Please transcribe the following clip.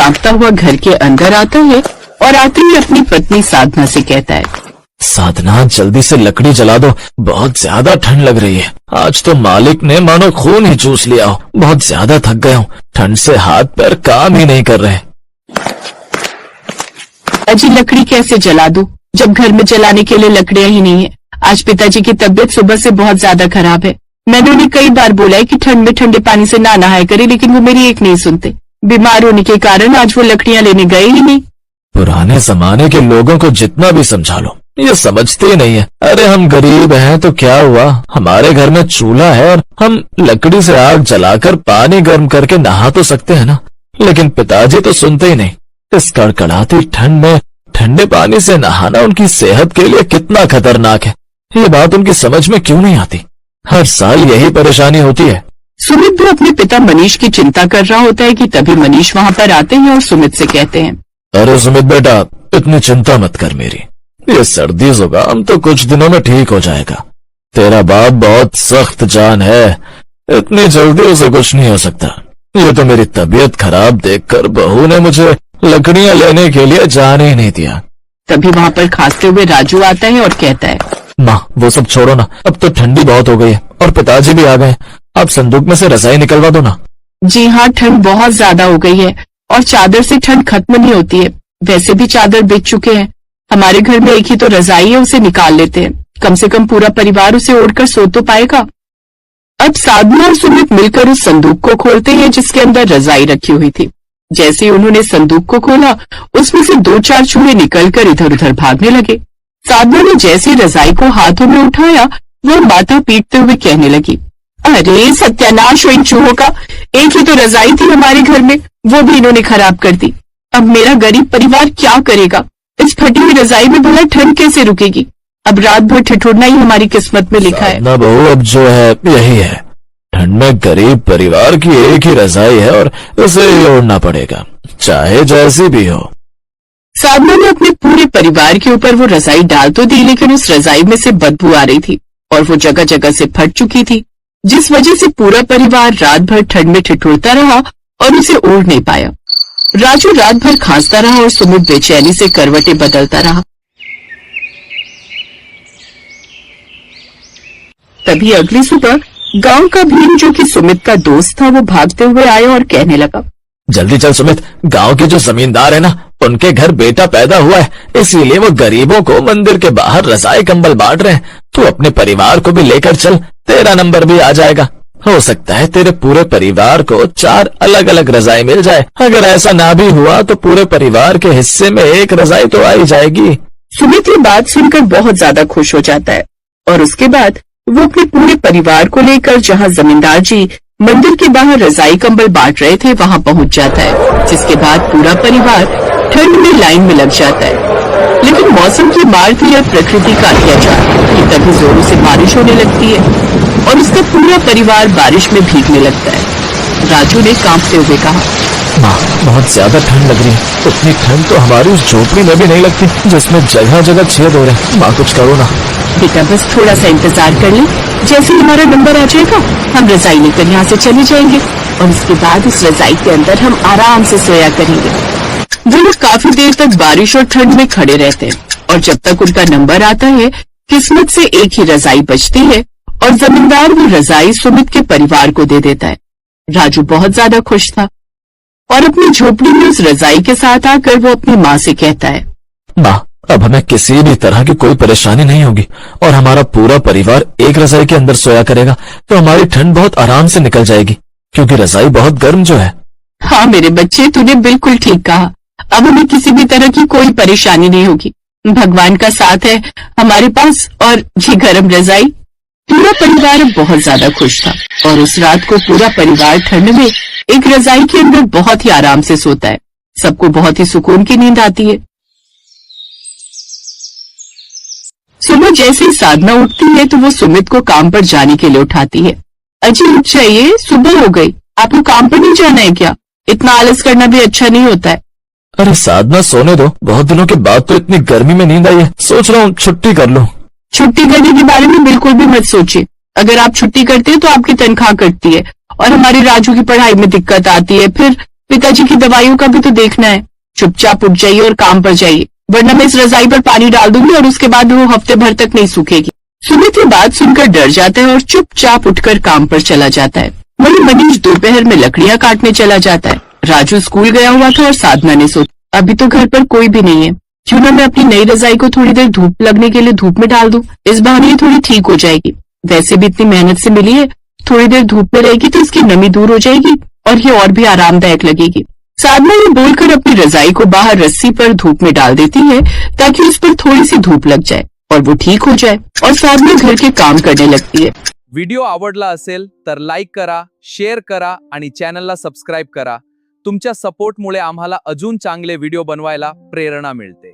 कांपता हुआ घर के अंदर आता है और आते ही अपनी पत्नी साधना से कहता है, साधना जल्दी से लकड़ी जला दो, बहुत ज्यादा ठंड लग रही है। आज तो मालिक ने मानो खून ही चूस लिया हो। बहुत ज्यादा थक गया हूँ, ठंड से हाथ पैर काम ही नहीं कर रहे। अजी लकड़ी कैसे जला दूं जब घर में जलाने के लिए लकड़ियां ही नहीं है। आज पिताजी की तबीयत सुबह से बहुत ज्यादा खराब है। मैंने उन्हें कई बार बोला है कि ठंड में ठंडे पानी से ना नहाया करे, लेकिन वो मेरी एक नहीं सुनते। बीमार होने के कारण आज वो लकड़ियां लेने गए ही नहीं। पुराने जमाने के लोगों को जितना भी समझा लो, ये समझते ही नहीं है। अरे हम गरीब हैं तो क्या हुआ, हमारे घर में चूल्हा है और हम लकड़ी से आग जलाकर पानी गर्म करके नहा तो सकते हैं ना। लेकिन पिताजी तो सुनते ही नहीं। इस कड़कड़ाती ठंड में ठंडे पानी से नहाना उनकी सेहत के लिए कितना खतरनाक है, ये बात उनकी समझ में क्यों नहीं आती। हर साल यही परेशानी होती है। सुमित भी अपने पिता मनीष की चिंता कर रहा होता है कि तभी मनीष वहाँ पर आते हैं और सुमित से कहते हैं, अरे सुमित बेटा, इतनी चिंता मत कर मेरी। ये सर्दी जुकाम तो कुछ दिनों में ठीक हो जाएगा। तेरा बाप बहुत सख्त जान है, इतनी जल्दी उसे कुछ नहीं हो सकता। ये तो मेरी तबीयत खराब देखकर बहू ने मुझे लकड़ियां लेने के लिए जाने ही नहीं दिया। तभी वहाँ पर खांसते हुए राजू आता है और कहता है, माँ वो सब छोड़ो ना, अब तो ठंडी बहुत हो गई है और पिताजी भी आ गए। आप संदूक में से रजाई निकलवा दो ना। जी हाँ, ठंड बहुत ज्यादा हो गई है और चादर से ठंड खत्म नहीं होती है। वैसे भी चादर बिक चुके हैं। हमारे घर में एक ही तो रजाई है, उसे निकाल लेते हैं। कम से कम पूरा परिवार उसे ओढ़कर सो तो पाएगा। अब साधना और सुमित मिलकर उस संदूक को खोलते हैं जिसके अंदर रजाई रखी हुई थी। जैसे ही उन्होंने संदूक को खोला, उसमें से 2-4 चूहे निकलकर इधर उधर भागने लगे। साधना ने जैसे रजाई को हाथों में उठाया, वो माथा पीटते हुए कहने लगी, अरे सत्यानाश हो इन चूहों का। एक ही तो रजाई थी हमारे घर में, वो भी इन्होंने खराब कर दी। अब मेरा गरीब परिवार क्या करेगा। इस फटी हुई रजाई में भला ठंड कैसे रुकेगी। अब रात भर ठिठुरना ही हमारी किस्मत में लिखा है। ना बहू, अब जो है यही है। ठंड में गरीब परिवार की एक ही रजाई है और उसे ओढ़ना पड़ेगा, चाहे जैसी भी हो। साधना ने अपने पूरे परिवार के ऊपर वो रजाई डाल तो दी, लेकिन उस रजाई में से बदबू आ रही थी और वो जगह जगह से फट चुकी थी, जिस वजह से पूरा परिवार रात भर ठंड में ठिठुरता रहा और उसे ओढ़ नहीं पाया। राजू रात भर खांसता रहा और सुमित बेचैनी से करवटें बदलता रहा। तभी अगली सुबह गांव का भीम, जो कि सुमित का दोस्त था, वो भागते हुए आया और कहने लगा, जल्दी चल सुमित, गांव के जो जमींदार है ना, उनके घर बेटा पैदा हुआ है, इसीलिए वो गरीबों को मंदिर के बाहर रजाई कंबल बांट रहे हैं। तू अपने परिवार को भी लेकर चल, तेरा नंबर भी आ जाएगा। हो सकता है तेरे पूरे परिवार को 4 अलग अलग रजाई मिल जाए। अगर ऐसा ना भी हुआ तो पूरे परिवार के हिस्से में एक रजाई तो आ ही जाएगी। सुमित ये बात सुनकर बहुत ज्यादा खुश हो जाता है और उसके बाद वो अपने पूरे परिवार को लेकर जहाँ जमींदार जी मंदिर के बाहर रजाई कंबल बांट रहे थे वहाँ पहुँच जाता है, जिसके बाद पूरा परिवार ठंड में लाइन में लग जाता है। लेकिन मौसम की मार थी और प्रकृति का अत्याचार कि तभी जोरों से बारिश होने लगती है और उसका पूरा परिवार बारिश में भीगने लगता है। राजू ने कांपते हुए कहा, माँ बहुत ज्यादा ठंड लग रही है। उतनी ठंड तो हमारी उस झोपड़ी में भी नहीं लगती जिसमें जगह जगह छेद हो रहे हैं। माँ कुछ करो ना। बेटा बस थोड़ा सा इंतजार कर ले, जैसे ही हमारा नंबर आ जाएगा हम रजाई लेकर यहाँ से चले जाएंगे और उसके बाद इस रजाई के अंदर हम आराम से सोया करेंगे। वो लोग काफी देर तक बारिश और ठंड में खड़े रहते हैं और जब तक उनका नंबर आता है, किस्मत से एक ही रजाई बचती है और जमींदार वो रजाई सुमित के परिवार को दे देता है। राजू बहुत ज्यादा खुश था और अपनी झोपड़ी में उस रजाई के साथ आकर वो अपनी माँ से कहता है, माँ अब हमें किसी भी तरह की कोई परेशानी नहीं होगी और हमारा पूरा परिवार एक रजाई के अंदर सोया करेगा तो हमारी ठंड बहुत आराम से निकल जाएगी, क्योंकि रजाई बहुत गर्म जो है। हाँ मेरे बच्चे, तूने बिल्कुल ठीक कहा। अब हमें किसी भी तरह की कोई परेशानी नहीं होगी। भगवान का साथ है हमारे पास और ये गर्म रजाई। पूरा परिवार बहुत ज्यादा खुश था और उस रात को पूरा परिवार ठंड में एक रजाई के अंदर बहुत ही आराम से सोता है। सबको बहुत ही सुकून की नींद आती है। सुबह जैसे ही साधना उठती है तो वो सुमित को काम पर जाने के लिए उठाती है। अजी उठ जाइए, सुबह हो गई, आपको काम पर नहीं जाना है क्या? इतना आलस करना भी अच्छा नहीं होता है। अरे साधना सोने दो, बहुत दिनों के बाद तो इतनी गर्मी में नींद आई है, सोच रहा हूँ छुट्टी कर लूं। छुट्टी करने के बारे में बिल्कुल भी मत सोचिए। अगर आप छुट्टी करते हैं तो आपकी तनख्वाह कटती है और हमारी राजू की पढ़ाई में दिक्कत आती है, फिर पिताजी की दवाइयों का भी तो देखना है। चुपचाप उठ जाइए और काम पर जाइए, वरना मैं इस रजाई पर पानी डाल दूंगी और उसके बाद वो हफ्ते भर तक नहीं सूखेगी। सुमित ये बात सुनकर डर जाता है और चुपचाप उठकर काम पर चला जाता है। वहीं मनीष दोपहर में लकड़ियां काटने चला जाता है। राजू स्कूल गया हुआ था और साधना ने सोचा अभी तो घर पर कोई भी नहीं है, क्यों ना मैं अपनी नई रजाई को थोड़ी देर धूप लगने के लिए धूप में डाल दूं, इस बहाने ये थोड़ी ठीक हो जाएगी। वैसे भी इतनी मेहनत से मिली है, थोड़ी देर धूप में रहेगी तो इसकी नमी दूर हो जाएगी और ये और भी आरामदायक लगेगी। साधना ये बोलकर अपनी रजाई को बाहर रस्सी पर धूप में डाल देती है ताकि उस पर थोड़ी सी धूप लग जाए और वो ठीक हो जाए, और साधना घर के काम करने लगती है। व्हिडिओ आवडला असेल तर लाईक करा, शेअर करा आणि चॅनलला सबस्क्राईब करा. तुमच्या सपोर्टमुळे आम्हाला अजून चांगले व्हिडिओ बनवायला प्रेरणा मिळते.